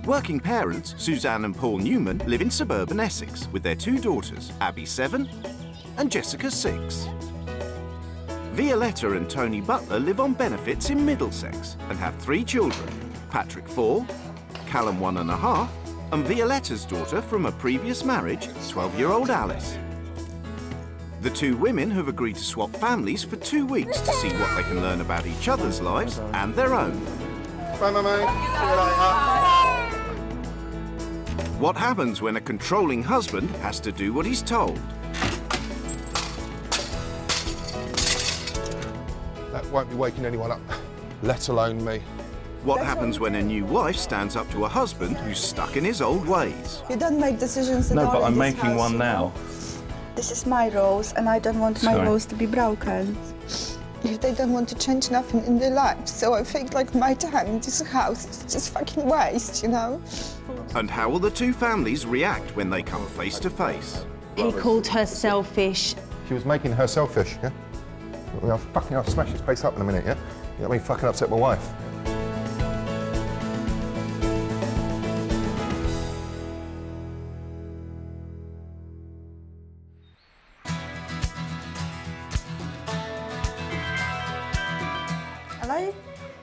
Working parents, Suzanne and Paul Newman, live in suburban Essex with their 2 daughters, Abby 7 and Jessica 6. Violetta and Tony Butler live on benefits in Middlesex and have 3 children, Patrick 4, Callum 1.5 and Violetta's daughter from a previous marriage, 12-year-old Alice. The 2 women have agreed to swap families for 2 weeks to see what they can learn about each other's lives and their own. Bye, Mummy. See you later. What happens when a controlling husband has to do what he's told? That won't be waking anyone up, let alone me. What happens when a new wife stands up to a husband who's stuck in his old ways? You don't make decisions at all. No, but I'm making house, one now. This is my rules, and I don't want my Sorry. rules to be broken. If they don't want to change nothing in their life, so I think like my time in this house is just fucking waste, you know? And how will the 2 families react when they come face to face? He called her selfish. She was making her selfish, yeah? I'll smash this place up in a minute, yeah? You know what I mean? Fucking upset my wife. Hello?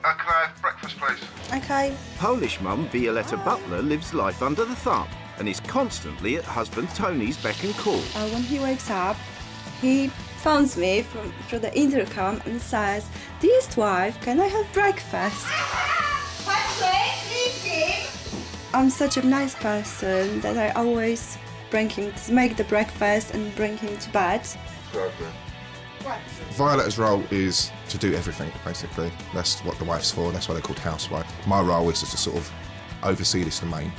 Can I have breakfast, please? Okay. Polish mum Violetta Butler lives life under the thumb and is constantly at husband Tony's beck and call. When he wakes up, he phones me through the intercom and says, "Dearest wife, can I have breakfast?" I'm such a nice person that I always bring him to make the breakfast and bring him to bed. Violetta's role is to do everything, basically. That's what the wife's for, that's why they're called housewife. My role is to sort of oversee this domain.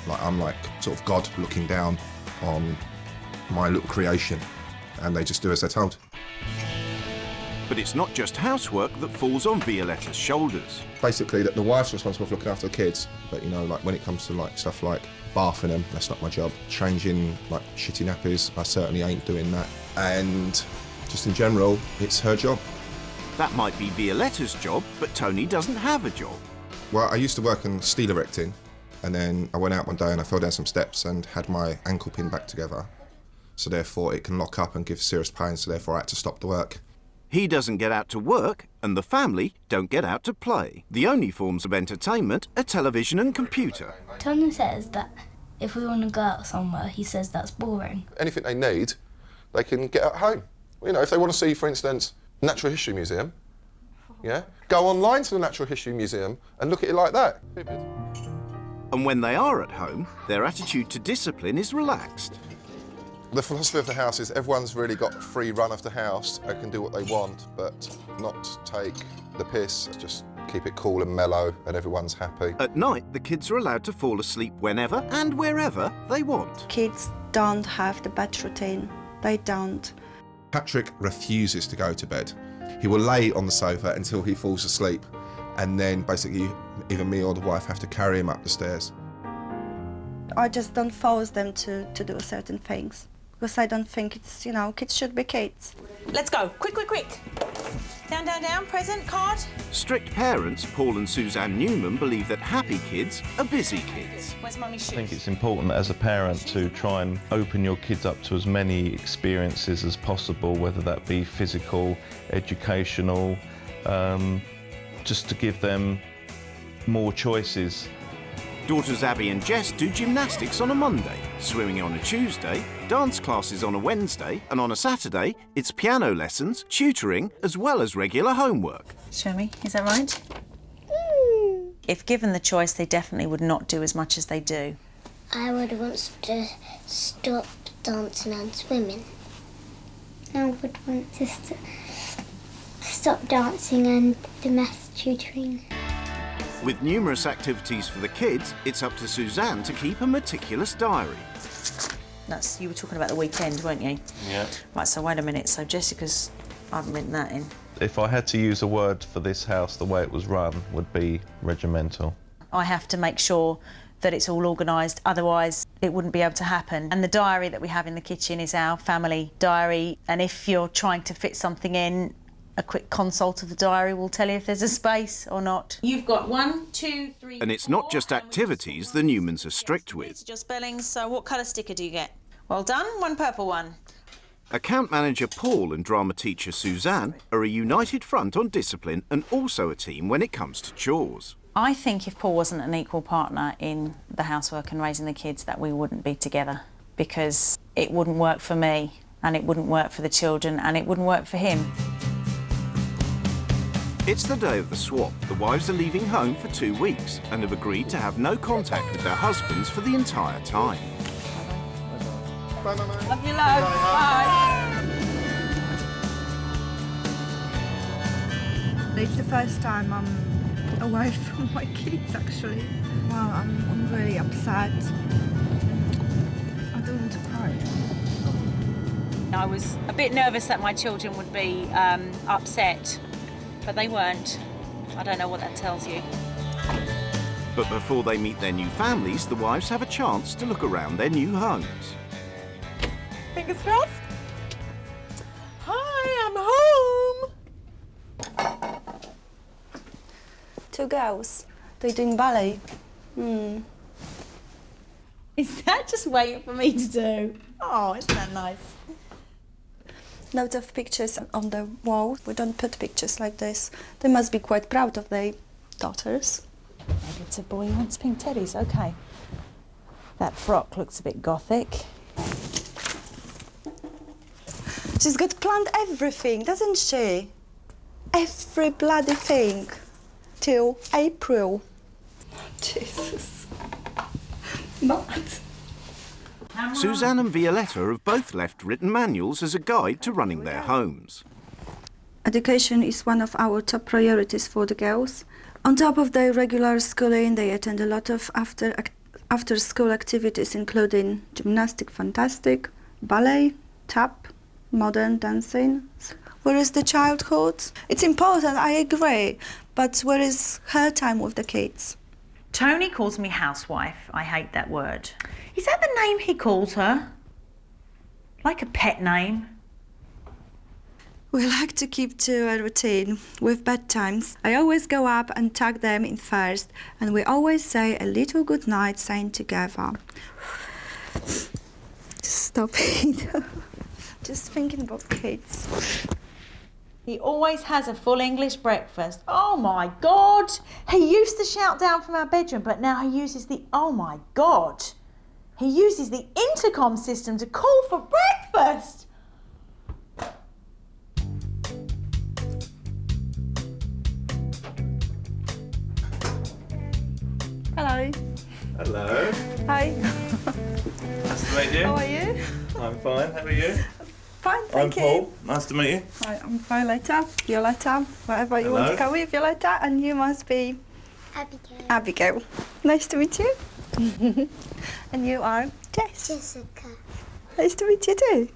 Like, I'm like sort of God looking down on my little creation, and they just do as they're told. But it's not just housework that falls on Violetta's shoulders. Basically, that the wife's responsible for looking after the kids, but you know, like when it comes to like stuff like bathing them, that's not my job. Changing like shitty nappies, I certainly ain't doing that. And just in general, it's her job. That might be Violetta's job, but Tony doesn't have a job. Well, I used to work in steel erecting, and then I went out one day and I fell down some steps and had my ankle pinned back together. So therefore it can lock up and give serious pain, so therefore I had to stop the work. He doesn't get out to work, and the family don't get out to play. The only forms of entertainment are television and computer. Tony says that if we want to go out somewhere, he says that's boring. Anything they need, they can get at home. You know, if they want to see, for instance, Natural History Museum, yeah, go online to the Natural History Museum and look at it like that. And when they are at home, their attitude to discipline is relaxed. The philosophy of the house is everyone's really got free run of the house. They can do what they want, but not take the piss. Just keep it cool and mellow and everyone's happy. At night, the kids are allowed to fall asleep whenever and wherever they want. Kids don't have the bed routine. They don't. Patrick refuses to go to bed. He will lay on the sofa until he falls asleep, and then basically either me or the wife have to carry him up the stairs. I just don't force them to do certain things, because I don't think it's, you know, kids should be kids. Let's go. Quick, quick, quick. Down, down, down. Present card. Strict parents, Paul and Suzanne Newman, believe that happy kids are busy kids. Where's Mummy's shoes? I think it's important as a parent to try and open your kids up to as many experiences as possible, whether that be physical, educational, just to give them more choices. Daughters Abby and Jess do gymnastics on a Monday, swimming on a Tuesday, dance classes on a Wednesday, and on a Saturday, it's piano lessons, tutoring, as well as regular homework. Show me, is that right? If given the choice, they definitely would not do as much as they do. I would want to stop dancing and swimming. I would want to stop dancing and do maths tutoring. With numerous activities for the kids, it's up to Suzanne to keep a meticulous diary. You were talking about the weekend, weren't you? Yeah. Right, so wait a minute. So Jessica's, I haven't written that in. If I had to use a word for this house, the way it was run would be regimental. I have to make sure that it's all organised, otherwise it wouldn't be able to happen. And the diary that we have in the kitchen is our family diary, and if you're trying to fit something in, A quick consult of the diary will tell you if there's a space or not. You've got 1, 2, 3, And it's not just activities the Newmans are strict with. Your spellings, so what colour sticker do you get? Well done, 1 purple one. Account manager Paul and drama teacher Suzanne are a united front on discipline and also a team when it comes to chores. I think if Paul wasn't an equal partner in the housework and raising the kids, that we wouldn't be together, because it wouldn't work for me and it wouldn't work for the children and it wouldn't work for him. It's the day of the swap. The wives are leaving home for 2 weeks and have agreed to have no contact with their husbands for the entire time. Bye, bye, bye. Love you loads. Bye. It's the first time I'm away from my kids, actually. Well, I'm really upset. I don't want to cry. I was a bit nervous that my children would be upset, but they weren't. I don't know what that tells you. But before they meet their new families, the wives have a chance to look around their new homes. Fingers crossed. Hi, I'm home. 2 girls. They're doing ballet. Is that just waiting for me to do? Oh, isn't that nice? Loads of pictures on the wall. We don't put pictures like this. They must be quite proud of their daughters. Maybe it's a boy who wants pink teddies, OK. That frock looks a bit gothic. She's got planned everything, doesn't she? Every bloody thing. Till April. Jesus. Mad. Suzanne and Violetta have both left written manuals as a guide to running their homes. Education is one of our top priorities for the girls. On top of their regular schooling, they attend a lot of after-school activities, including gymnastic, fantastic, ballet, tap, modern dancing. Where is the childhood? It's important, I agree, but where is her time with the kids? Tony calls me housewife. I hate that word. Is that the name he calls her? Like a pet name? We like to keep to a routine with bedtimes. I always go up and tuck them in first, and we always say a little good night saying together. Just stop it. Just thinking about kids. He always has a full English breakfast. Oh my God! He used to shout down from our bedroom, but now he uses the, oh my God! He uses the intercom system to call for breakfast! Hello. Hello. Hi. Nice to meet you. How are you? I'm fine. How are you? Fine, I'm thank you. Paul. Nice to meet you. Hi, I'm Violetta. Violetta, whatever you want to Hello. call me, Violetta, and you must be Abigail. Abigail. Nice to meet you. And you are Jess. Jessica. Nice to meet you too.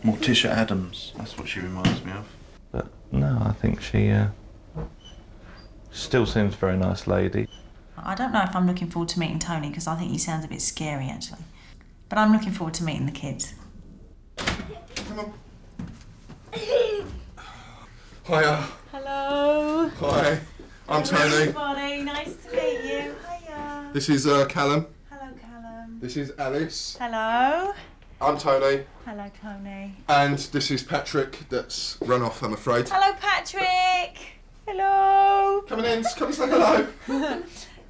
Morticia Adams. That's what she reminds me of. But no, I think she still seems a very nice lady. I don't know if I'm looking forward to meeting Tony, because I think he sounds a bit scary, actually. But I'm looking forward to meeting the kids. Come on. Hiya. Hello. Hi. I'm Hello, Tony. everybody. Nice to meet you. Hiya. This is Callum. Hello, Callum. This is Alice. Hello. I'm Tony. Hello, Tony. And this is Patrick that's run off, I'm afraid. Hello, Patrick. Hello. Come in, come and say hello.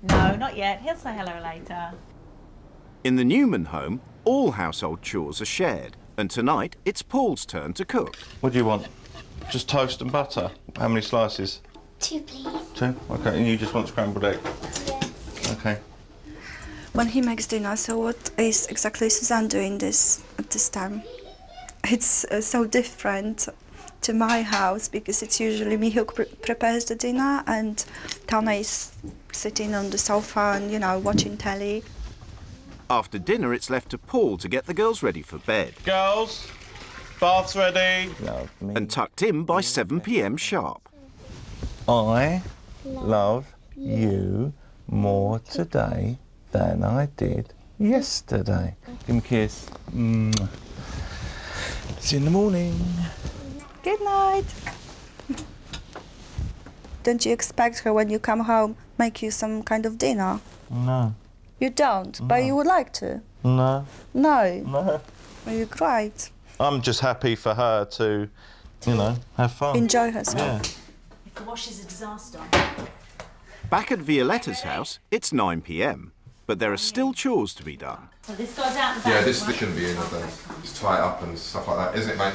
No, not yet. He'll say hello later. In the Newman home, all household chores are shared, and tonight it's Paul's turn to cook. What do you want? Just toast and butter? How many slices? 2, please. 2? Okay, and you just want scrambled egg? Yes. Okay. When he makes dinner, so what is exactly Suzanne doing this at this time? It's so different to my house, because it's usually me who prepares the dinner, and Tana is sitting on the sofa and, you know, watching telly. After dinner, it's left to Paul to get the girls ready for bed. Girls, bath's ready. Love me. And tucked in by 7 p.m. sharp. I love you more today than I did yesterday. Give me a kiss. Mwah. See you in the morning. Good night. Don't you expect her when you come home make you some kind of dinner? No. You don't, but you would like to? No. No? No. Well, you're great. I'm just happy for her to, you know, have fun. Enjoy herself. Yeah. If the wash is a disaster. Back at Violetta's house, it's 9 p.m, but there are still chores to be done. So this goes out the back. Yeah, this shouldn't be in, I think. Just tie it up and stuff like that, isn't it, mate?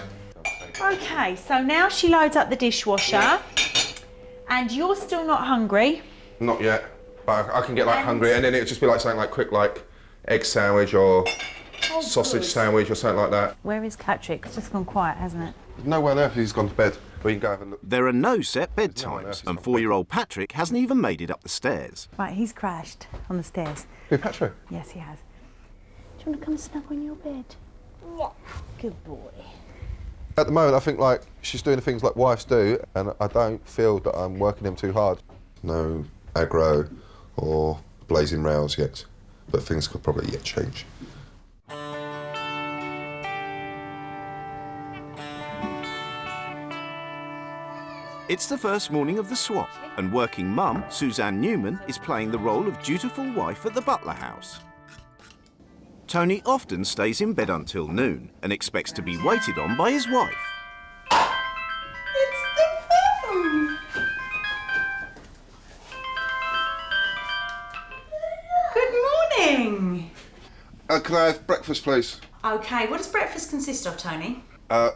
Okay, so now she loads up the dishwasher, and you're still not hungry. Not yet, but I can get like hungry, and then it'd just be like something like quick, like egg sandwich or sausage sandwich or something like that. Where is Patrick? It's just gone quiet, hasn't it? Nowhere on earth he's gone to bed. We can go have a look. There are no set bedtimes, and 4-year-old Patrick hasn't even made it up the stairs. Right, he's crashed on the stairs. Who, Patrick? Yes, he has. Do you want to come snuggle in your bed? Yeah. Good boy. At the moment, I think like she's doing the things like wives do, and I don't feel that I'm working him too hard. No aggro or blazing rows yet, but things could probably yet change. It's the first morning of the swap, and working mum, Suzanne Newman, is playing the role of dutiful wife at the Butler house. Tony often stays in bed until noon and expects to be waited on by his wife. It's the phone! Good morning! Can I have breakfast, please? Okay, what does breakfast consist of, Tony?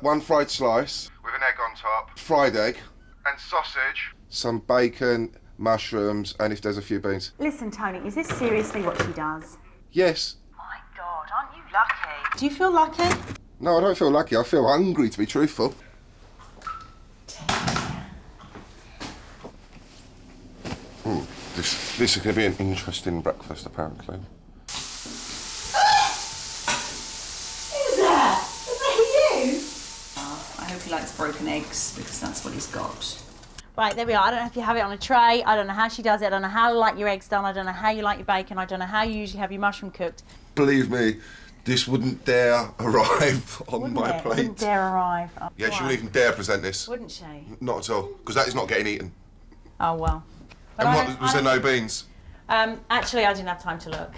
One fried slice with an egg on top, fried egg, and sausage, some bacon, mushrooms, and if there's a few beans. Listen, Tony, is this seriously what she does? Yes. My God, aren't you lucky? Do you feel lucky? No, I don't feel lucky. I feel hungry, to be truthful. This is going to be an interesting breakfast, apparently. Who's that? Is that you? I hope he likes broken eggs, because that's what he's got. Right, there we are. I don't know if you have it on a tray. I don't know how she does it. I don't know how you like your eggs done. I don't know how you like your bacon. I don't know how you usually have your mushroom cooked. Believe me, this wouldn't dare arrive on my plate. Wouldn't dare arrive. Oh, Yeah, she why? wouldn't even dare present this. Wouldn't she? Not at all, because that is not getting eaten. Oh, well. But And I what, don't- was there no beans? Actually, I didn't have time to look.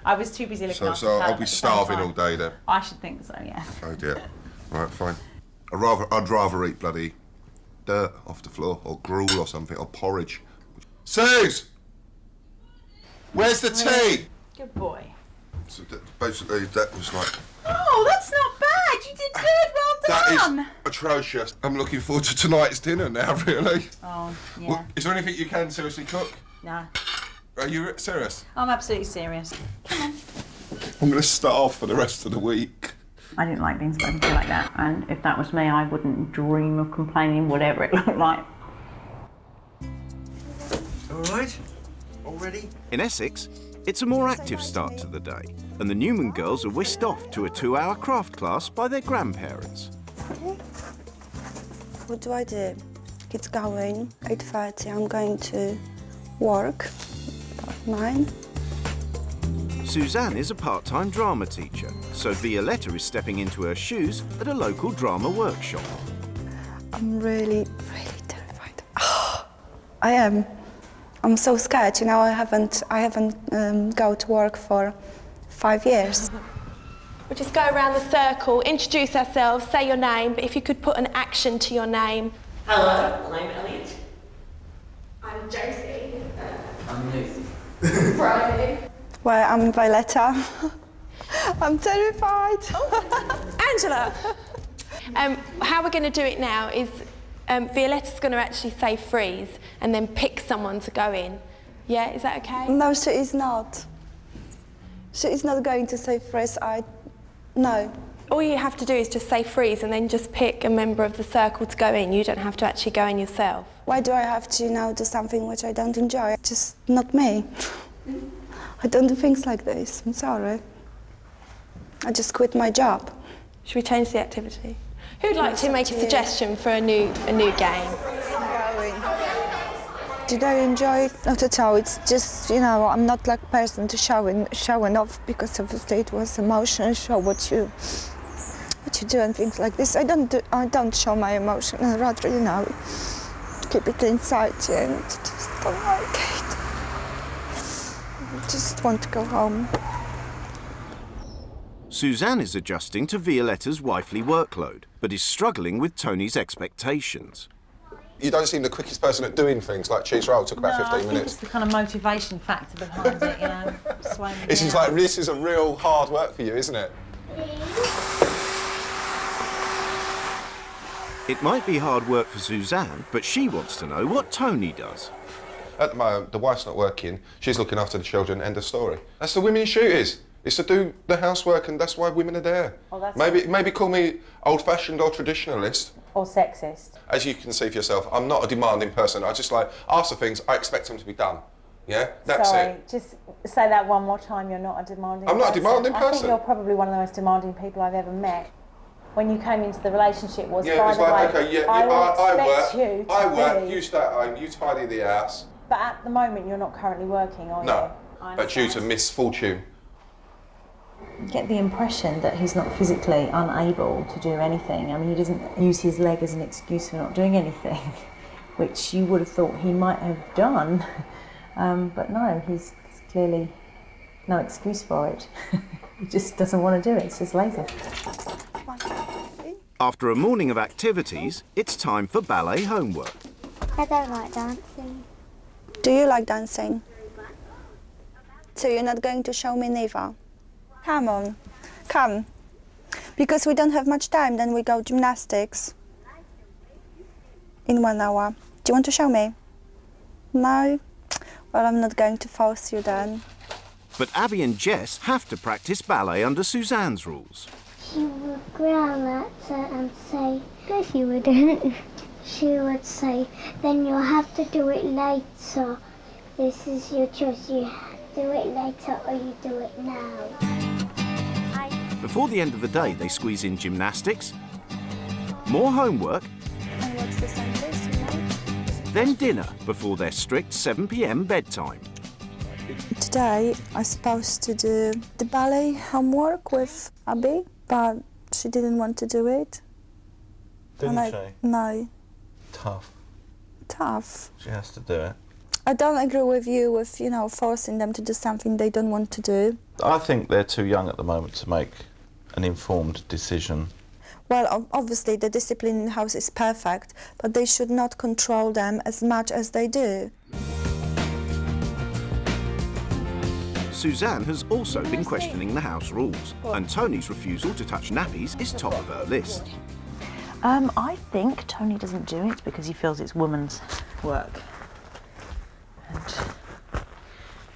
I was too busy looking after So the I'll salad be at the same starving time. all day then. I should think so, yes. Oh dear. Right, fine. I'd rather eat bloody dirt off the floor, or gruel or something, or porridge. Suze! Where's the tea? Good boy. So basically, that was like... Oh, that's not bad. You did good. Well That done. is atrocious. I'm looking forward to tonight's dinner now, really. Oh, yeah. Well, is there anything you can seriously cook? No, Are you serious? I'm absolutely serious. I'm going to starve for the rest of the week. I didn't like being spoken to like that, and if that was me, I wouldn't dream of complaining, whatever it looked like. All right? All ready? In Essex, it's a more active start to the day, and the Newman girls are whisked off to a 2-hour craft class by their grandparents. What do I do? It's going, 8:30, I'm going to work, about 9. Suzanne is a part-time drama teacher, so Violetta is stepping into her shoes at a local drama workshop. I'm really terrified. I am. I'm so scared, you know, I haven't go to work for 5 years. We'll just go around the circle, introduce ourselves, say your name, but if you could put an action to your name. Hello, my name is Elliot. I'm Josie. I'm Nathan. Friday. Well, I'm Violetta. I'm terrified. Angela. How we're going to do it now is Violetta's going to actually say freeze and then pick someone to go in. Yeah, is that okay? No, she is not. She is not going to say freeze. No. All you have to do is just say freeze and then just pick a member of the circle to go in. You don't have to actually go in yourself. Why do I have to, do something which I don't enjoy? Just not me. I don't do things like this. I'm sorry. I just quit my job. Should we change the activity? Who'd like to make a suggestion for a new game? Did I enjoy it? Not at all. It's just, I'm not like person to showing off, because obviously it was emotional. Show what you do and things like this. I don't show my emotion. I rather, keep it inside, yeah. I just don't like it. I just want to go home. Suzanne is adjusting to Violetta's wifely workload, but is struggling with Tony's expectations. You don't seem the quickest person at doing things, like cheese roll took about 15 I think minutes. it's the kind of motivation factor behind it, you know, slowing me This is down. like, this is a real hard work for you, isn't it? It might be hard work for Suzanne, but she wants to know what Tony does. At the moment, the wife's not working, she's looking after the children, end of story. That's the women's duties. It's to do the housework, and that's why women are there. Oh, that's maybe call me old-fashioned or traditionalist. Or sexist. As you can see for yourself, I'm not a demanding person. I just like ask for things, I expect them to be done. Yeah, that's it. Just say that one more time. You're not a demanding I'm person. not a demanding I person. think you're probably one of the most demanding people I've ever met. When you came into the relationship was, Yeah, by it's the like, way, okay, yeah, I will I expect work, you to I work, be. you stay at home, you tidy the house. But at the moment, you're not currently working, are you? No, I but due to understand. misfortune. You get the impression that he's not physically unable to do anything. I mean, he doesn't use his leg as an excuse for not doing anything, which you would have thought he might have done. But no, he's clearly no excuse for it. He just doesn't want to do it, it's just lazy. After a morning of activities, it's time for ballet homework. I don't like dancing. Do you like dancing? So you're not going to show me neither? Come on, come. Because we don't have much time, then we go gymnastics in 1 hour. Do you want to show me? No? Well, I'm not going to force you then. But Abby and Jess have to practice ballet under Suzanne's rules. She would growl at her and say, no, she wouldn't. She would say, then you'll have to do it later. This is your choice. You do it later or you do it now. Before the end of the day, they squeeze in gymnastics, more homework, And what's the sentence, you know? then dinner before their strict 7 p.m. bedtime. Today I'm supposed to do the ballet homework with Abby, but she didn't want to do it. Didn't she? No. Tough. Tough. She has to do it. I don't agree with you with, you know, forcing them to do something they don't want to do. I think they're too young at the moment to make an informed decision. Well, obviously the discipline in the house is perfect, but they should not control them as much as they do. Suzanne has also been questioning the house rules, and Tony's refusal to touch nappies is top of her list. I think Tony doesn't do it because he feels it's woman's work. And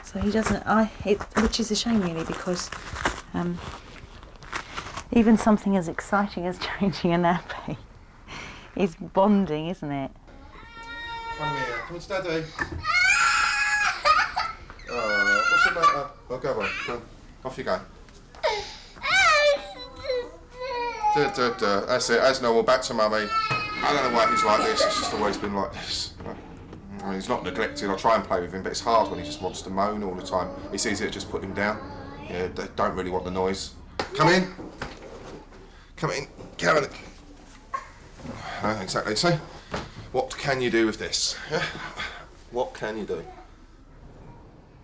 so he doesn't, which is a shame really, because even something as exciting as changing a nappy is bonding, isn't it? Come here, come on, Daddy. What's the matter? Oh, go on, go. Off you go. That's it, as normal, back to mummy. I don't know why he's like this, it's just always been like this. You know? I mean, he's not neglected, I try and play with him, but it's hard when he just wants to moan all the time. It's easier to just put him down. Yeah, they don't really want the noise. Come in. Come in. Come in. Exactly, so what can you do with this? What can you do?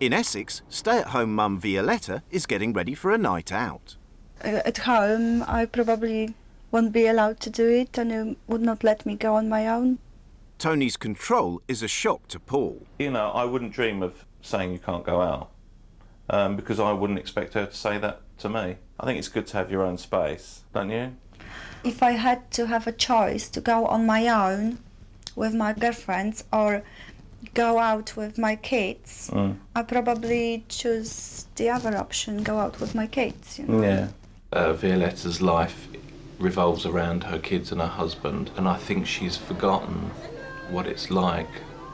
In Essex, stay-at-home mum Violetta is getting ready for a night out. At home, I probably won't be allowed to do it, and it would not let me go on my own. Tony's control is a shock to Paul. You know, I wouldn't dream of saying you can't go out, because I wouldn't expect her to say that to me. I think it's good to have your own space, don't you? If I had to have a choice to go on my own with my girlfriends or go out with my kids, I probably choose the other option, go out with my kids. You know? Yeah. Violetta's life revolves around her kids and her husband, and I think she's forgotten what it's like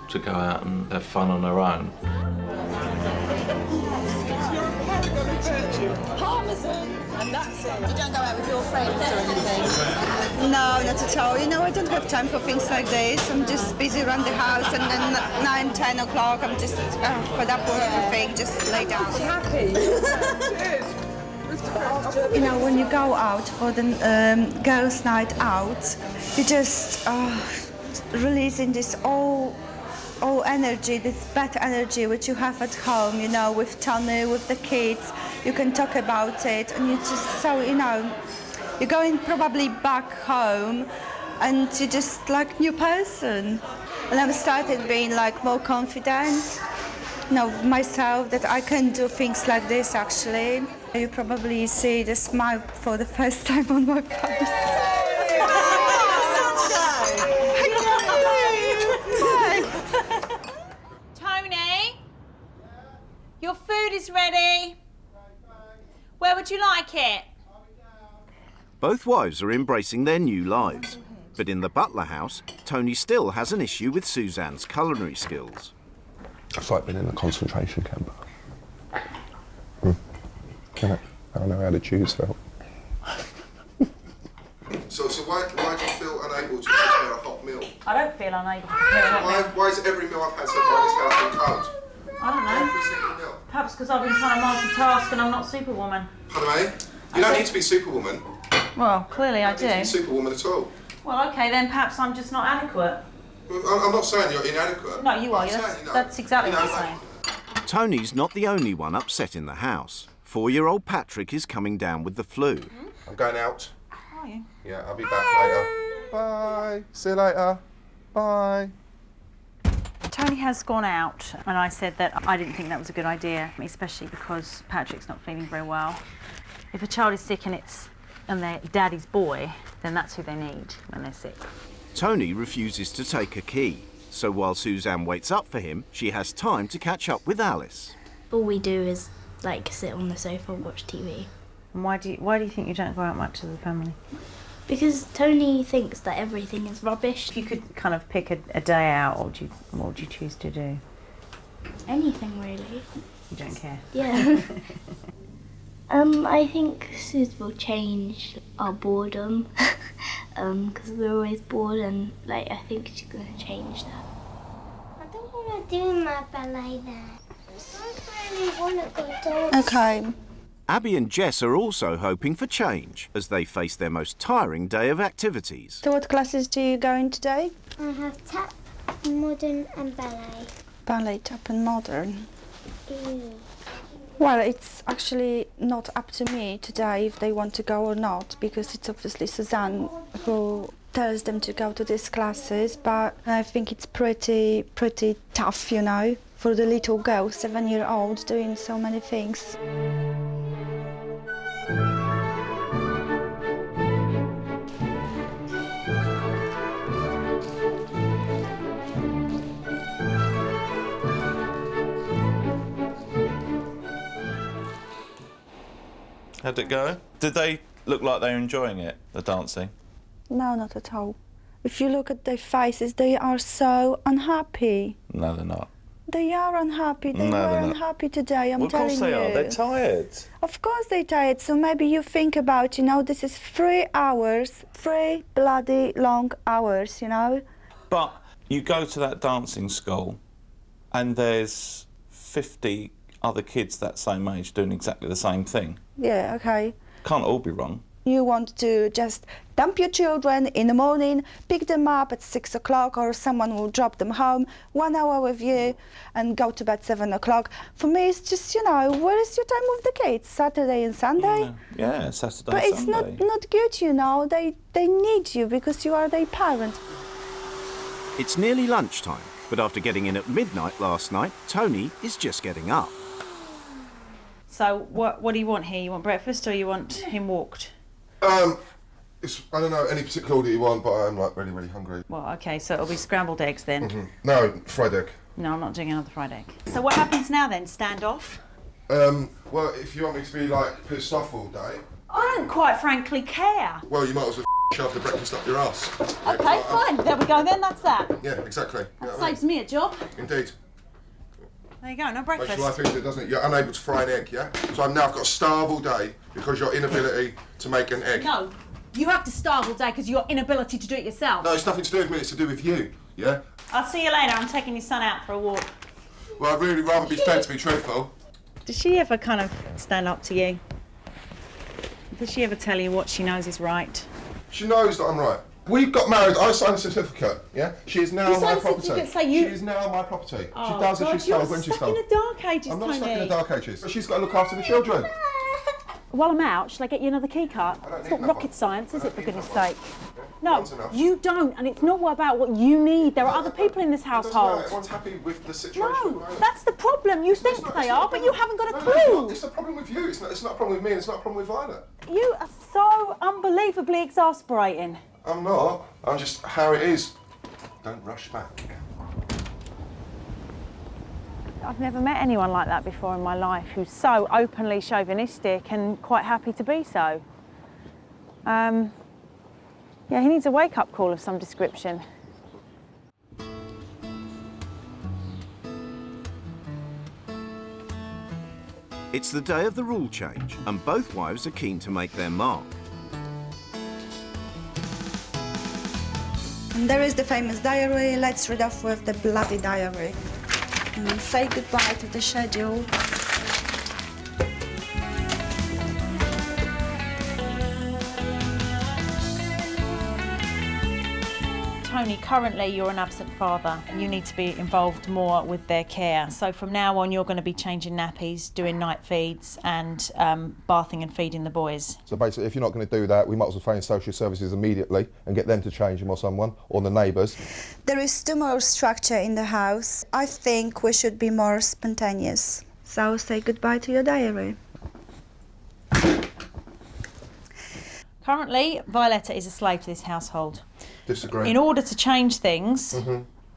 to go out and have fun on her own. Parmesan, and that's it. You don't go out with your friends or anything? No, not at all. You know, I don't have time for things like this. I'm just busy around the house, and then 9, 10 o'clock, I'm just fed up with everything, just lay down. Happy. You know, when you go out for the girls' night out, you just releasing this all energy, this bad energy which you have at home, you know, with Tony, with the kids. You can talk about it, and you just so, you know, you're going probably back home and you're just like new person. And I've started being like more confident, you know, myself, that I can do things like this actually. You probably see the smile for the first time on my face. Tony, your food is ready. Where would you like it? Both wives are embracing their new lives. But in the butler house, Tony still has an issue with Suzanne's culinary skills. It's like being in a concentration camp. Can I don't know how the Jews felt. So why do you feel unable to prepare a hot meal? I don't feel unable to prepare a hot meal. Why is every meal I've had so far in this house been cold? I don't know. Every single meal. Perhaps because I've been trying to multitask and I'm not Superwoman. Pardon me? You don't need to be Superwoman. Well, clearly I You don't need do. to be Superwoman at all. Well, okay, then perhaps I'm just not adequate. I'm not saying you're inadequate. No, you are. I'm saying, you know, That's exactly you know, what I'm saying. Tony's not the only one upset in the house. 4-year-old Patrick is coming down with the flu. I'm going out. Are you? Yeah, I'll be back later. Bye. See you later. Bye. Tony has gone out, and I said that I didn't think that was a good idea, especially because Patrick's not feeling very well. If a child is sick and their daddy's boy, then that's who they need when they're sick. Tony refuses to take a key, so while Suzanne waits up for him, she has time to catch up with Alice. All we do is like sit on the sofa and watch TV. And why do you think you don't go out much as a family? Because Tony thinks that everything is rubbish. If you could kind of pick a day out, what would you choose to do? Anything really. You don't care? Yeah. I think Suze will change our boredom because we're always bored, and like I think she's gonna change that. I don't want to do my ballet then. I really want to go dancing. Okay. Abby and Jess are also hoping for change as they face their most tiring day of activities. So what classes do you go in today? I have tap, modern and ballet. Ballet, tap and modern. Ew. Well, it's actually not up to me today if they want to go or not, because it's obviously Suzanne who tells them to go to these classes, but I think it's pretty tough, you know, for the little girl, 7-year-old, doing so many things. How'd it go? Did they look like they were enjoying it, the dancing? No, not at all. If you look at their faces, they are so unhappy. No, they're not. They are unhappy. They No, were they're not. unhappy today, I'm Well, of telling course they you. are. They're tired. Of course they're tired. So maybe you think about, you know, this is 3 hours, 3 bloody long hours, you know? But you go to that dancing school and there's 50 other kids that same age doing exactly the same thing. Yeah, okay. Can't all be wrong. You want to just dump your children in the morning, pick them up at 6 o'clock, or someone will drop them home, 1 hour with you, and go to bed 7 o'clock. For me, it's just, you know, where is your time with the kids? Saturday and Sunday? Yeah, Saturday, But it's Sunday. not good, you know. They need you because you are their parent. It's nearly lunchtime, but after getting in at midnight last night, Tony is just getting up. So what do you want here? You want breakfast or you want him walked? I don't know any particular order you want, but I'm like really hungry. Well, okay, so it'll be scrambled eggs then. No, fried egg. No, I'm not doing another fried egg. So what happens now then? Standoff? Well, if you want me to be like pissed off all day, I don't quite frankly care. well, you might as well shove the breakfast up your ass. Okay, fine. There we go then. That's that. Yeah, exactly. That saves me a job. Indeed. There you go. No Makes breakfast. your life easier, doesn't it? You're unable to fry an egg, yeah? So I've got to starve all day because your inability to make an egg. No, you have to starve all day because of your inability to do it yourself. No, it's nothing to do with me, it's to do with you, yeah? I'll see you later. I'm taking your son out for a walk. Well, I'd really rather be fed, to be truthful. Does she ever kind of stand up to you? Does she ever tell you what she knows is right? She knows that I'm right. We got married, I signed a certificate, yeah? She is now You my signed a property. certificate, so you- She is now my property. Oh, she does God, as she's told when she's You're stuck told. in the dark ages, I'm not Tony. stuck in the dark ages. But she's got to look after the children. While I'm out, shall I get you another key card? It's not rocket science, is it, for goodness sake? No, you don't, and it's not about what you need. There are other people in this household. Everyone's happy with the situation. No, that's the problem. You think they are, but you haven't got a clue. It's the problem with you. It's not a problem with me, and it's not a problem with Violet. You are so unbelievably exasperating. I'm not. I'm just how it is. Don't rush back. I've never met anyone like that before in my life who's so openly chauvinistic and quite happy to be so. Yeah, he needs a wake-up call of some description. It's the day of the rule change, and both wives are keen to make their mark. And there is the famous diary. Let's read off with the bloody diary. And say goodbye to the schedule. Tony, currently you're an absent father. You need to be involved more with their care. So from now on, you're going to be changing nappies, doing night feeds, and bathing and feeding the boys. So basically, if you're not going to do that, we might as well phone social services immediately and get them to change him or someone, or the neighbours. There is still more structure in the house. I think we should be more spontaneous. So say goodbye to your diary. Currently, Violetta is a slave to this household. Disagree. In order to change things,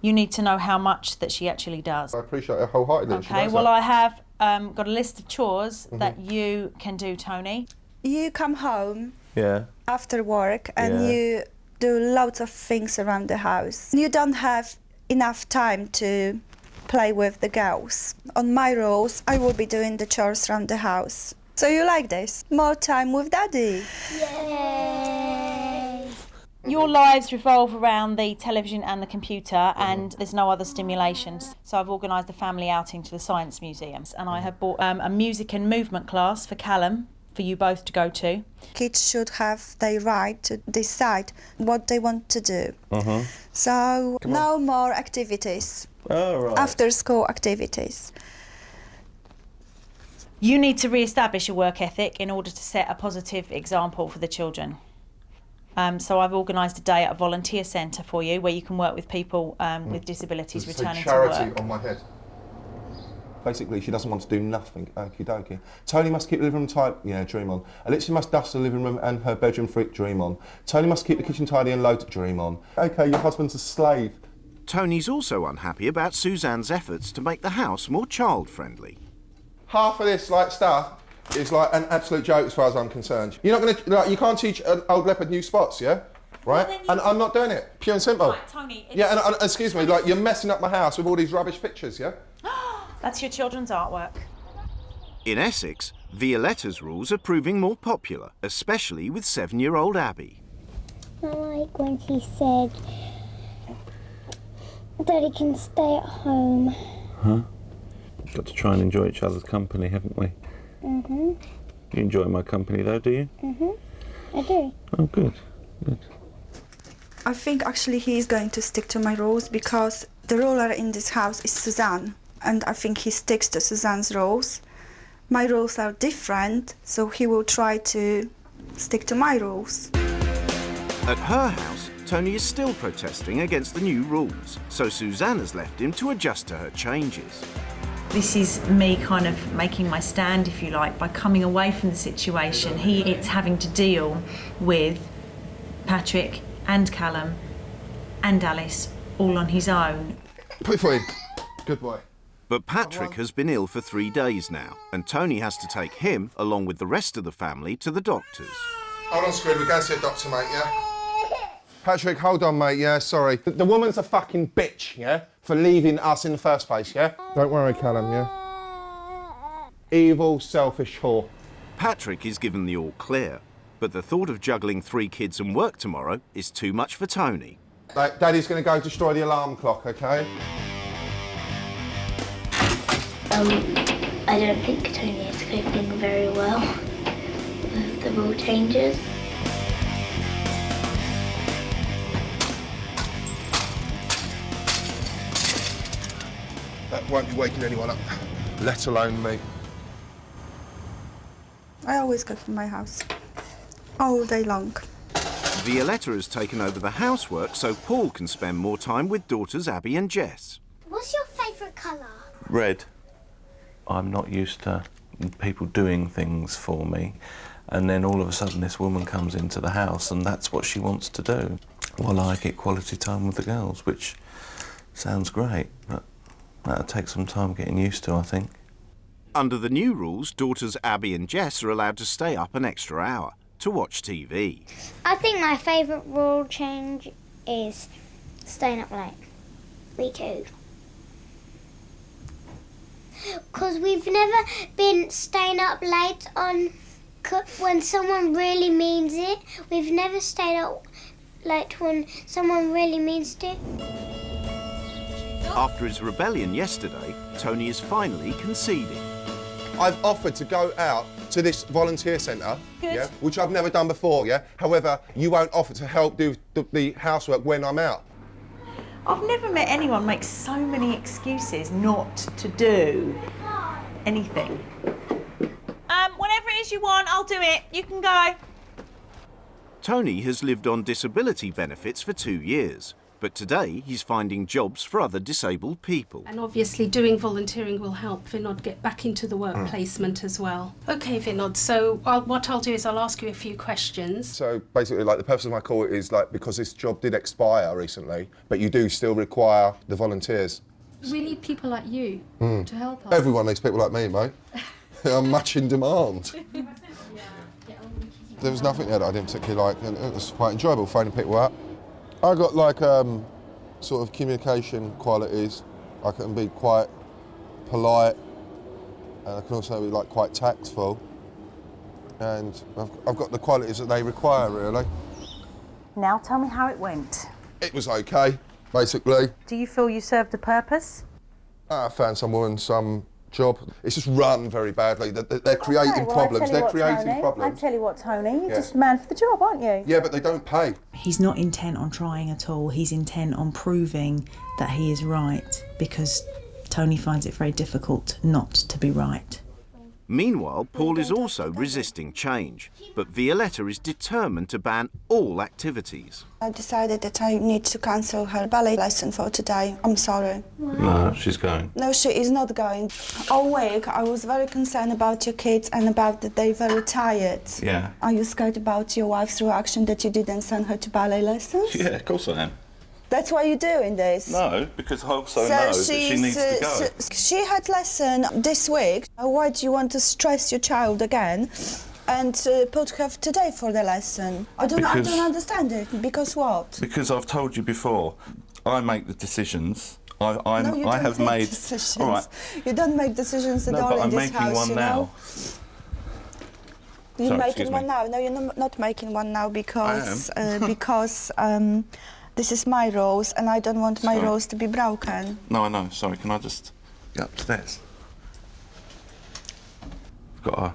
you need to know how much that she actually does. I appreciate it wholeheartedly. Okay, well, I have got a list of chores that you can do, Tony. You come home Yeah. after work and Yeah. you do loads of things around the house. You don't have enough time to play with the girls. On my rules, I will be doing the chores around the house. So you like this? More time with Daddy. Yay! Your lives revolve around the television and the computer, and there's no other stimulations. So I've organised a family outing to the Science Museums, and I have bought a music and movement class for Callum, for you both to go to. Kids should have the right to decide what they want to do. So no more activities, Oh, right. after school activities. You need to re-establish a work ethic in order to set a positive example for the children. So I've organised a day at a volunteer centre for you where you can work with people with disabilities returning to charity work. on my head. Basically, she doesn't want to do nothing. Okie dokie. Tony must keep the living room tidy. Yeah, dream on. Alicia must dust the living room and her bedroom freak. Dream on. Tony must keep the kitchen tidy and load. Dream on. Okay, your husband's a slave. Tony's also unhappy about Suzanne's efforts to make the house more child-friendly. Half of this stuff is like an absolute joke as far as I'm concerned. You're not going to, you can't teach an old leopard new spots, yeah? Right? Well, And I'm not doing it. Pure and simple. Right, Tony, it's- Yeah, and excuse me, like you're messing up my house with all these rubbish pictures, yeah? That's your children's artwork. In Essex, Violetta's rules are proving more popular, especially with 7-year-old Abby. I like when she said, Daddy can stay at home. Huh? Got to try and enjoy each other's company, haven't we? You enjoy my company though, do you? I do. Oh, good. Good. I think actually he is going to stick to my rules because the ruler in this house is Suzanne, and I think he sticks to Suzanne's rules. My rules are different, so he will try to stick to my rules. At her house, Tony is still protesting against the new rules, so Suzanne has left him to adjust to her changes. This is me kind of making my stand, if you like, by coming away from the situation. It's having to deal with Patrick and Callum and Alice all on his own. Put it forward. Good boy. But Patrick has been ill for 3 days now, and Tony has to take him, along with the rest of the family, to the doctors. Hold on, Squid, we're going to see a doctor, mate, yeah? Patrick, hold on, mate, yeah, sorry. The woman's a fucking bitch, yeah? For leaving us in the first place, yeah? Don't worry, Callum, yeah? Evil, selfish whore. Patrick is given the all clear, but the thought of juggling 3 kids and work tomorrow is too much for Tony. Like, Daddy's going to go destroy the alarm clock, okay? I don't think Tony is coping very well with the rule changes. won't be waking anyone up, let alone me. I always cook in my house, all day long. Violetta has taken over the housework so Paul can spend more time with daughters Abby and Jess. What's your favourite colour? Red. I'm not used to people doing things for me, and then all of a sudden this woman comes into the house and that's what she wants to do. Well, I get quality time with the girls, which sounds great, but that'll take some time getting used to, I think. Under the new rules, daughters Abby and Jess are allowed to stay up an extra hour to watch TV. I think my favourite rule change is staying up late. Me too. Because we've never been staying up late on when someone really means it. We've never stayed up late when someone really means it. After his rebellion yesterday, Tony is finally conceding. I've offered to go out to this volunteer centre, yeah, which I've never done before, yeah? However, you won't offer to help do the housework when I'm out. I've never met anyone make so many excuses not to do anything. Whenever it is you want, I'll do it. You can go. Tony has lived on disability benefits for 2 years, but today he's finding jobs for other disabled people. And obviously doing volunteering will help Vinod get back into the work placement as well. OK, Vinod, so what I'll do is I'll ask you a few questions. So basically, like, the purpose of my call is, like, because this job did expire recently, but you do still require the volunteers. We need people like you to help us. Everyone needs people like me, mate. I'm much in demand. There was nothing there that I didn't particularly like, and it was quite enjoyable phoning people up. I got, like, sort of communication qualities. I can be quite polite, and I can also be, like, quite tactful. And I've got the qualities that they require, really. Now tell me how it went. It was okay, basically. Do you feel you served a purpose? I found some woman some job. It's just run very badly. They're creating problems. They're creating problems. I tell you what, Tony, you're just a man for the job, aren't you? Yeah, but they don't pay. He's not intent on trying at all. He's intent on proving that he is right, because Tony finds it very difficult not to be right. Meanwhile, Paul is also resisting change, but Violetta is determined to ban all activities. I decided that I need to cancel her ballet lesson for today. I'm sorry. No, she's going. No, she is not going. All week I was very concerned about your kids and about that they're very tired. Yeah. Are you scared about your wife's reaction that you didn't send her to ballet lessons? Yeah, of course I am. That's why you're doing this? No, because I also know that she needs to go. She had lesson this week. Why do you want to stress your child again and put her today for the lesson? I don't understand it. Because what? Because I've told you before, I make the decisions. I have made decisions. All right. You don't make decisions at all in this house. I'm making one now. You're making one now. No, you're not making one now because this is my rules, and I don't want my rules to be broken. No, I know. Sorry, can I just get upstairs? I've got to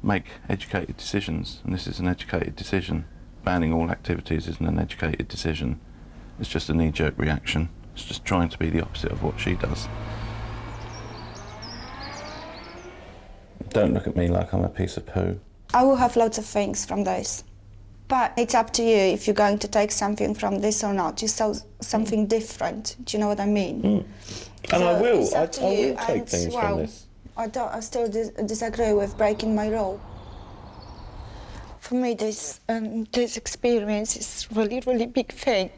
make educated decisions, and this is an educated decision. Banning all activities isn't an educated decision. It's just a knee-jerk reaction. It's just trying to be the opposite of what she does. Don't look at me like I'm a piece of poo. I will have lots of things from this. But it's up to you if you're going to take something from this or not. You saw something different. Do you know what I mean? And so I will. I will take things from this. I still disagree with breaking my rule. For me, this experience is really, really big thing.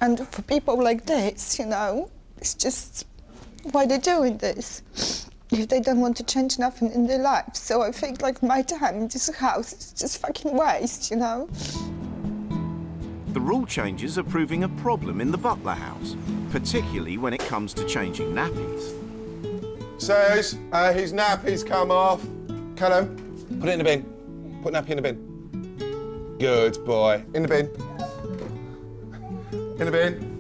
And for people like this, you know, it's just why they're doing this. If they don't want to change nothing in their lives. So I think, like, my time in this house is just fucking waste, you know? The rule changes are proving a problem in the Butler house, particularly when it comes to changing nappies. Says, his nappy's come off. Callum, put it in the bin. Put nappy in the bin. Good boy. In the bin. In the bin.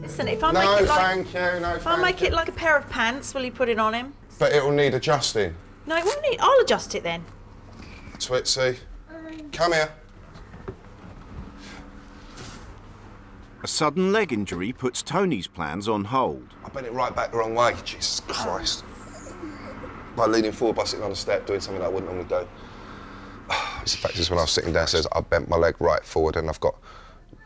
Listen, if I make it like... thank you, no, If I make it like a pair of pants, will you put it on him? But it will need adjusting. No, it won't need... I'll adjust it then. Twitsy, come here. A sudden leg injury puts Tony's plans on hold. I bent it right back the wrong way, Jesus Christ. By leaning forward, by sitting on a step, doing something that I wouldn't normally do. It's the fact is when I was sitting downstairs, I bent my leg right forward and I've got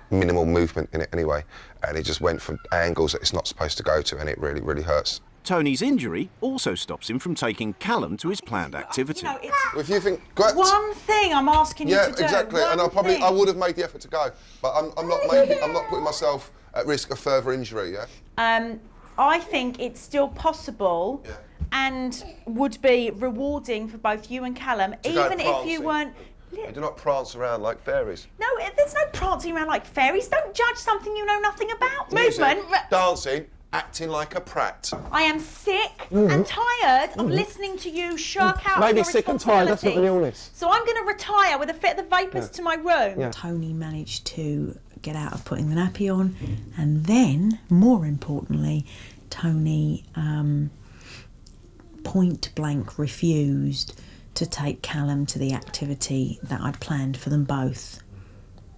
minimal movement in it anyway. And it just went from angles that it's not supposed to go to, and it really, really hurts. Tony's injury also stops him from taking Callum to his planned activity. Well, if you think, great. One thing I'm asking you to do. Yeah, exactly. And I would have made the effort to go, but I'm not putting myself at risk of further injury. Yeah. I think it's still possible. Yeah. And would be rewarding for both you and Callum, even if you weren't. They do not prance around like fairies. No, there's no prancing around like fairies. Don't judge something you know nothing about. Movement. Dancing, acting like a prat. I am sick and tired of listening to you shirk out Maybe your sick and tired, that's not an illness. So I'm going to retire with a fit of the vapours to my room. Yeah. Tony managed to get out of putting the nappy on, and then, more importantly, Tony point blank refused to take Callum to the activity that I'd planned for them both.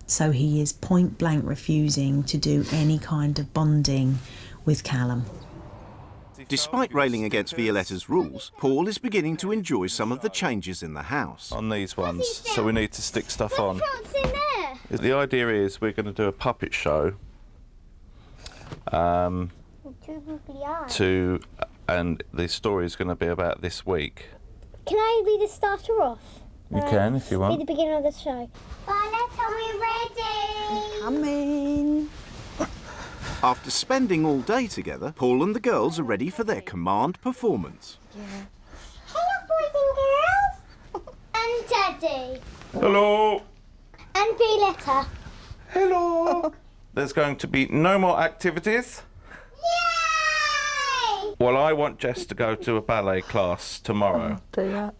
So he is point blank refusing to do any kind of bonding with Callum. Despite railing against Violetta's rules, Paul is beginning to enjoy some of the changes in the house. On these ones, so we need to stick stuff on. What's in there? The idea is we're going to do a puppet show. And the story is going to be about this week. Can I be the starter off? You can if you want. Be the beginner of the show. Violetta, are we ready? Coming. After spending all day together, Paul and the girls are ready for their command performance. Yeah. Hello, boys and girls. And Daddy. Hello. And Violetta. Hello. There's going to be no more activities. Yay! Well, I want Jess to go to a ballet class tomorrow.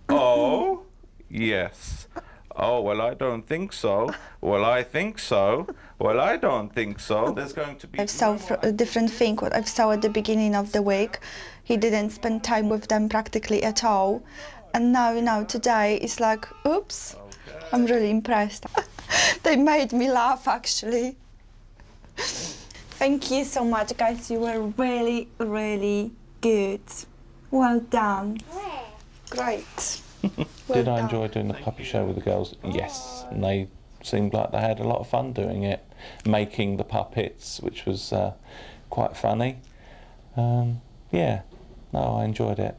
Oh, yes. Oh, well, I don't think so. Well, I think so. Well, I don't think so. There's going to be... I saw a different thing what I saw at the beginning of the week. He didn't spend time with them practically at all. And now, today, it's like, oops, okay. I'm really impressed. They made me laugh, actually. Thank you so much, guys. You were really, really good. Well done. Great. Did I enjoy doing the puppet show with the girls? Yes, and they seemed like they had a lot of fun doing it, making the puppets, which was quite funny. Yeah, no, I enjoyed it.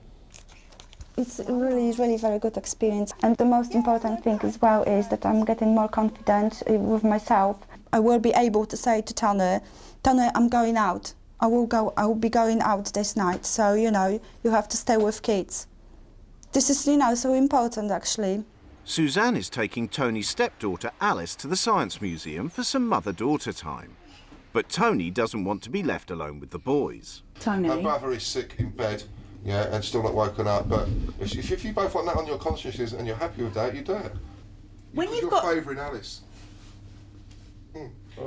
It's really very good experience, and the most important thing as well is that I'm getting more confident with myself. I will be able to say to Tony, I'm going out. I will be going out this night, so you have to stay with kids. This is, so important, actually. Suzanne is taking Tony's stepdaughter Alice to the Science Museum for some mother-daughter time. But Tony doesn't want to be left alone with the boys. Tony? My brother is sick in bed, and still not woken up, but if you both want that on your consciences and you're happy with that, you do it. You're favouring Alice.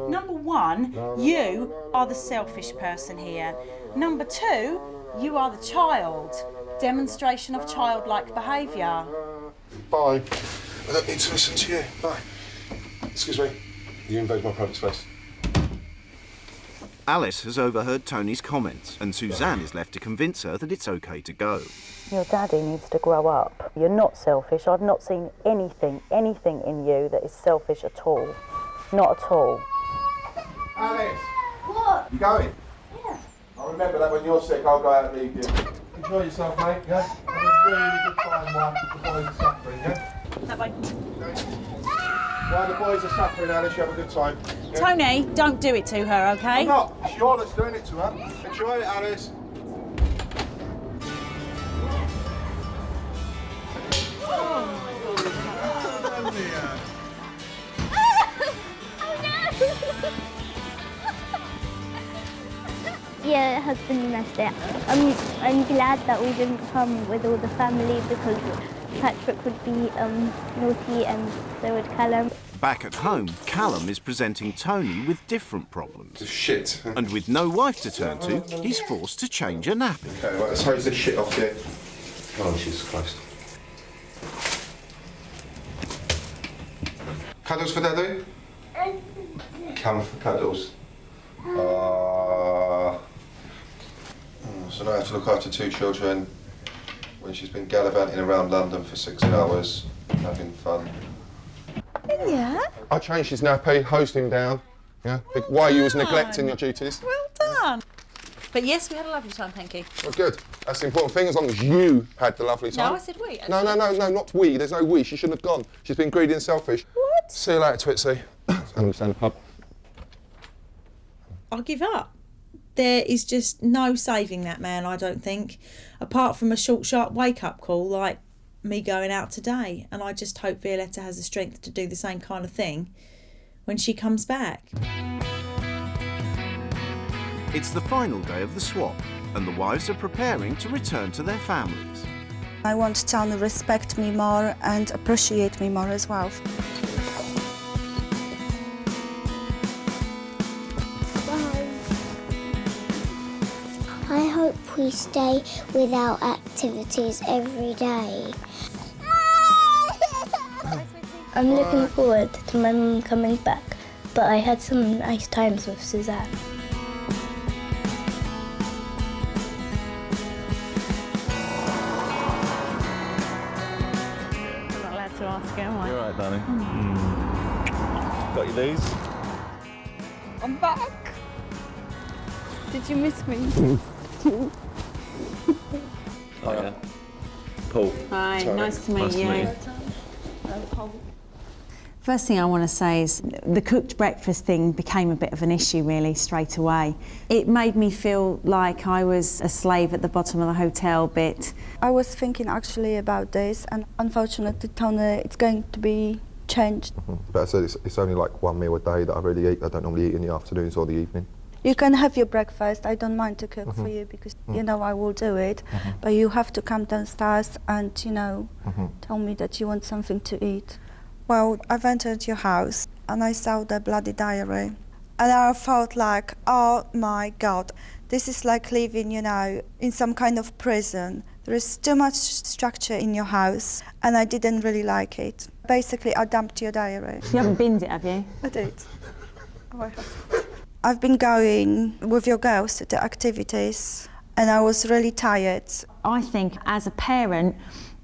Number one, you are the selfish person here. Number two, you are the child. Demonstration of childlike behaviour. Bye. I don't need to listen to you. Bye. Excuse me. You invade my private space. Alice has overheard Tony's comments, and Suzanne is left to convince her that it's okay to go. Your daddy needs to grow up. You're not selfish. I've not seen anything in you that is selfish at all. Not at all. Alice! What? You going? Yeah. I'll remember that when you're sick, I'll go out and leave you. Enjoy yourself, mate, yeah? Have a really good time while the boys are suffering, yeah? That way. While the boys are suffering, Alice, you have a good time. Yeah? Tony, don't do it to her, okay? I'm not. It's you that's doing it to her. Enjoy it, Alice. Yeah, husband messed it. I'm glad that we didn't come with all the family because Patrick would be naughty and so would Callum. Back at home, Callum is presenting Tony with different problems. Shit. And with no wife to turn to, he's forced to change a nappy. Okay, right, let's hose this shit off here. Oh, Jesus Christ. Cuddles for Daddy? Come for cuddles. So now I have to look after 2 children when she's been gallivanting around London for 6 hours, having fun. Yeah. I changed his nappy, hosed him down. Yeah. Why you was neglecting your duties? Well done. But yes, we had a lovely time, thank you. Well, good. That's the important thing, as long as you had the lovely time. No, I said we. No, not we. There's no we. She shouldn't have gone. She's been greedy and selfish. What? See you later, Twitsy. I'm going to stand in the pub. I give up. There is just no saving that man, I don't think, apart from a short, sharp wake-up call like me going out today. And I just hope Violetta has the strength to do the same kind of thing when she comes back. It's the final day of the swap, and the wives are preparing to return to their families. I want Tony to respect me more and appreciate me more as well. I hope we stay without activities every day. I'm looking forward to my mum coming back, but I had some nice times with Suzanne. I'm not allowed to ask her, am I? You're all right, darling. Got your knees? I'm back. Did you miss me? Oh, yeah. Paul. Hi, Sorry. nice to meet you. meet First thing I want to say is the cooked breakfast thing became a bit of an issue really straight away. It made me feel like I was a slave at the bottom of the hotel bit. I was thinking actually about this, and unfortunately, Tony, it's going to be changed. But I said it's only like 1 meal a day that I really eat. I don't normally eat in the afternoons or the evening. You can have your breakfast. I don't mind to cook for you because, you know, I will do it. But you have to come downstairs and, you know, tell me that you want something to eat. Well, I've entered your house and I saw the bloody diary. And I felt like, oh my God, this is like living, you know, in some kind of prison. There is too much structure in your house and I didn't really like it. Basically, I dumped your diary. You haven't binned it, have you? I did. Oh, I have. I've been going with your girls to the activities and I was really tired. I think as a parent,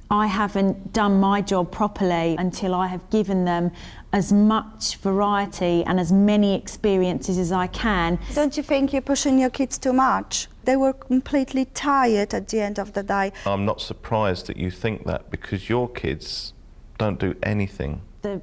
I haven't done my job properly until I have given them as much variety and as many experiences as I can. Don't you think you're pushing your kids too much? They were completely tired at the end of the day. I'm not surprised that you think that because your kids don't do anything. The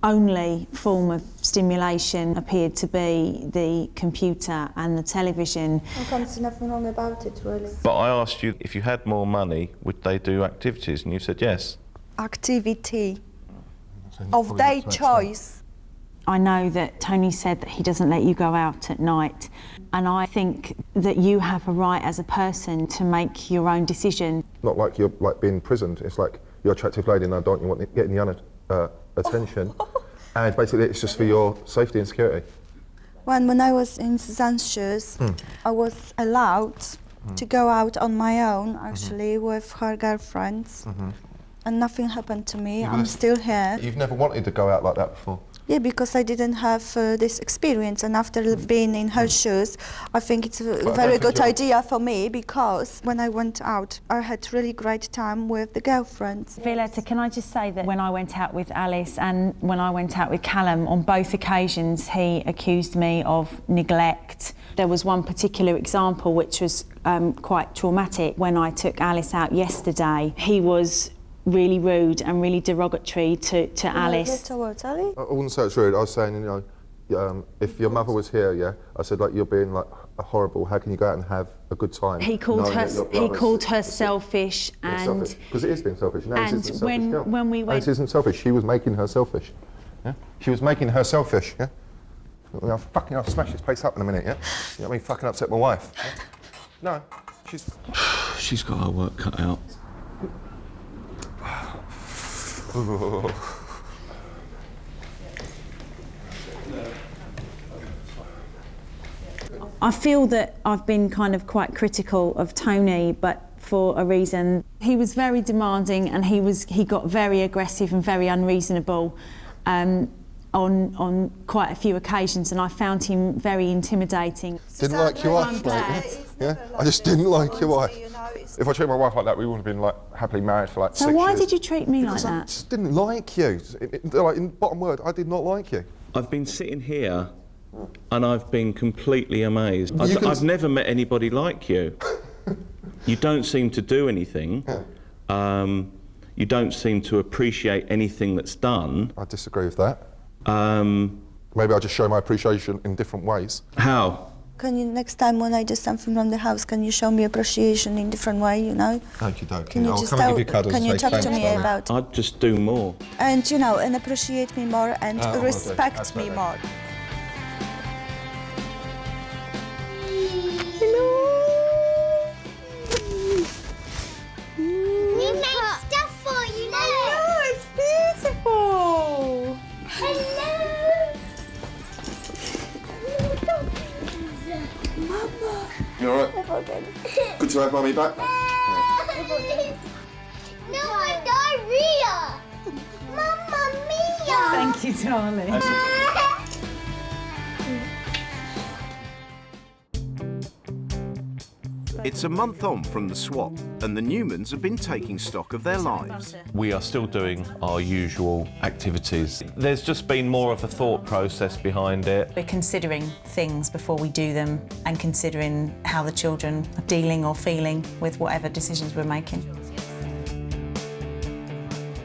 only form of stimulation appeared to be the computer and the television. I can't see nothing wrong about it, really. But I asked you if you had more money, would they do activities? And you said yes. Activity of their choice. I know that Tony said that he doesn't let you go out at night, and I think that you have a right as a person to make your own decision. Not like you're like being imprisoned. It's like you're an attractive lady now, don't you want getting the attention, and basically it's just for your safety and security. When I was in Suzanne's shoes, I was allowed to go out on my own, actually, with her girlfriends, and nothing happened to me. I'm still here. You've never wanted to go out like that before? Yeah, because I didn't have this experience, and after being in her shoes, I think it's a very good idea for me, because when I went out, I had really great time with the girlfriends. Violetta, can I just say that when I went out with Alice and when I went out with Callum, on both occasions he accused me of neglect. There was one particular example which was quite traumatic. When I took Alice out yesterday, he was really rude and really derogatory to Alice. Towards Ali? I wouldn't say it's rude. I was saying, you know, if your mother was here, yeah, I said like you're being like horrible. How can you go out and have a good time? He called her selfish and because it is being selfish. No, and this isn't selfish. when we went, this isn't selfish. She was making her selfish. Yeah, she was making her selfish. Yeah, I'll smash this place up in a minute. Yeah, you know what I mean? Fucking upset my wife. Yeah? No, she's got her work cut out. I feel that I've been kind of quite critical of Tony, but for a reason. He was very demanding and he got very aggressive and very unreasonable. on quite a few occasions, and I found him very intimidating. Didn't like your wife, mate. Yeah, I just didn't like your wife. If I treated my wife like that, we wouldn't have been like happily married for like 6 years. So why did you treat me like that? I just didn't like you. Like, in bottom word, I did not like you. I've been sitting here and I've been completely amazed. I've never met anybody like you. You don't seem to do anything. You don't seem to appreciate anything that's done. I disagree with that. Maybe I'll just show my appreciation in different ways. How? Can you, next time when I do something around the house, can you show me appreciation in different way, you know? Thank you, Dad. Can you just tell, can you talk to me about it? I'd just do more. And, you know, and appreciate me more and respect me more. We made stuff for you now. Oh, it's beautiful. Hello. Mama. You alright? Good to have Mummy back. No, I'm diarrhea. Mamma mia. Thank you, darling. It's a month on from the swap, and the Newmans have been taking stock of their lives. We are still doing our usual activities. There's just been more of a thought process behind it. We're considering things before we do them and considering how the children are dealing or feeling with whatever decisions we're making.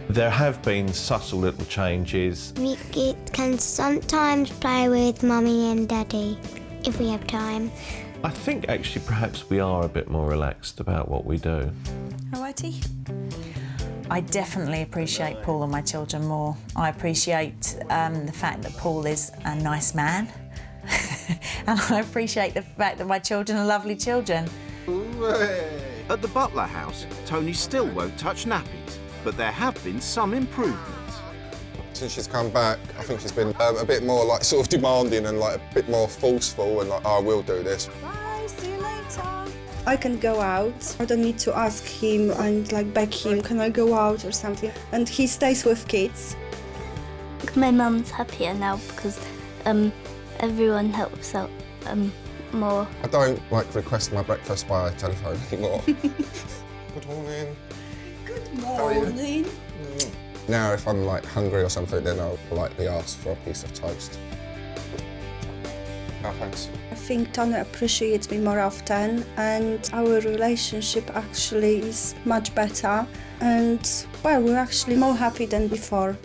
There have been subtle little changes. We can sometimes play with Mummy and Daddy if we have time. I think actually perhaps we are a bit more relaxed about what we do. Alrighty. I definitely appreciate Paul and my children more. I appreciate the fact that Paul is a nice man. And I appreciate the fact that my children are lovely children. At the Butler house, Tony still won't touch nappies, but there have been some improvements. Since she's come back, I think she's been a bit more like sort of demanding and like a bit more forceful and like, oh, I will do this. Bye, see you later. I can go out. I don't need to ask him and like beg him, can I go out or something? And he stays with kids. My mum's happier now because everyone helps out more. I don't like request my breakfast by telephone anymore. Good morning. Good morning. Now, if I'm like hungry or something, then I'll politely ask for a piece of toast. No, thanks. I think Tony appreciates me more often, and our relationship actually is much better. And well, we're actually more happy than before.